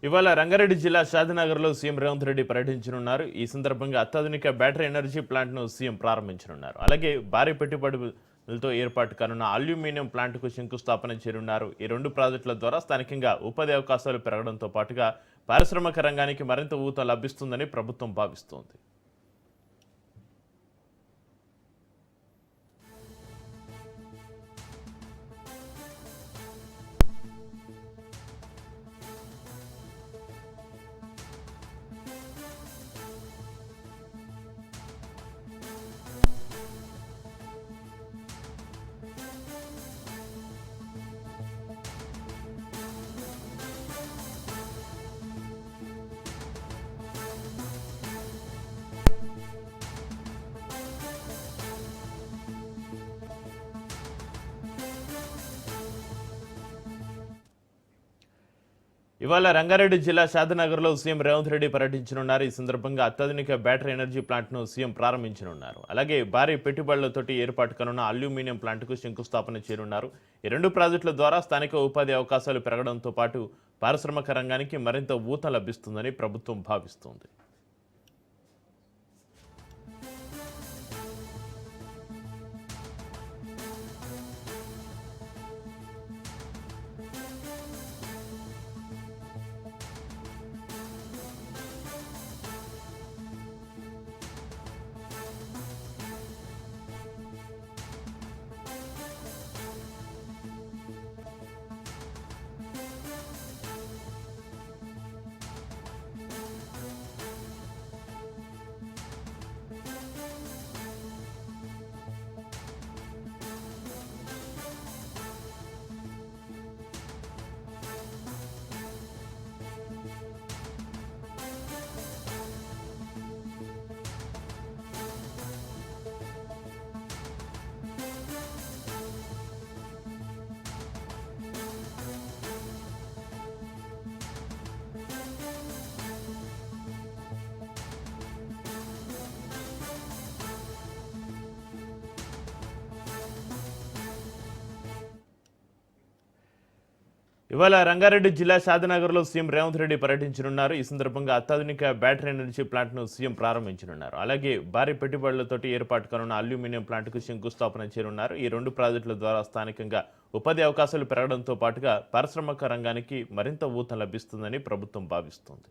ఇవాళ రంగారెడ్డి జిల్లా షాద్నగర్లో సీఎం రేవంత్ రెడ్డి పర్యటించనున్నారు. ఈ సందర్భంగా అత్యాధునిక బ్యాటరీ ఎనర్జీ ప్లాంట్ను సీఎం ప్రారంభించనున్నారు. అలాగే భారీ పెట్టుబడులతో ఏర్పాటు కానున్న అల్యూమినియం ప్లాంట్కు శంకుస్థాపన చేయనున్నారు. ఈ రెండు ప్రాజెక్టుల ద్వారా స్థానికంగా ఉపాధి అవకాశాలు పెరగడంతో పాటుగా పారిశ్రామిక రంగానికి మరింత ఊతం లభిస్తుందని ప్రభుత్వం భావిస్తోంది. ఇవాళ రంగారెడ్డి జిల్లా షాద్నగర్లో సీఎం రేవంత్ రెడ్డి పర్యటించనున్నారు. ఈ సందర్భంగా అత్యాధునిక బ్యాటరీ ఎనర్జీ ప్లాంట్ను సీఎం ప్రారంభించనున్నారు. అలాగే భారీ పెట్టుబడులతోటి ఏర్పాటు కానున్న అల్యూమినియం ప్లాంట్కు శంకుస్థాపన చేయనున్నారు. ఈ రెండు ప్రాజెక్టుల ద్వారా స్థానిక ఉపాధి అవకాశాలు పెరగడంతో పాటు పారిశ్రామిక రంగానికి మరింత ఊతం లభిస్తుందని ప్రభుత్వం భావిస్తోంది. ఇవాళ రంగారెడ్డి జిల్లా షాద్నగర్లో సీఎం రేవంత్ రెడ్డి పర్యటించనున్నారు. ఈ సందర్భంగా అత్యాధునిక బ్యాటరీ ఎనర్జీ ప్లాంట్ను సీఎం ప్రారంభించనున్నారు. అలాగే భారీ పెట్టుబడులతోటి ఏర్పాటు కానున్న అల్యూమినియం ప్లాంట్కు శంకుస్థాపన చేయనున్నారు. ఈ రెండు ప్రాజెక్టుల ద్వారా స్థానికంగా ఉపాధి అవకాశాలు పెరగడంతో పాటుగా పారిశ్రామిక రంగానికి మరింత ఊతం లభిస్తుందని ప్రభుత్వం భావిస్తోంది.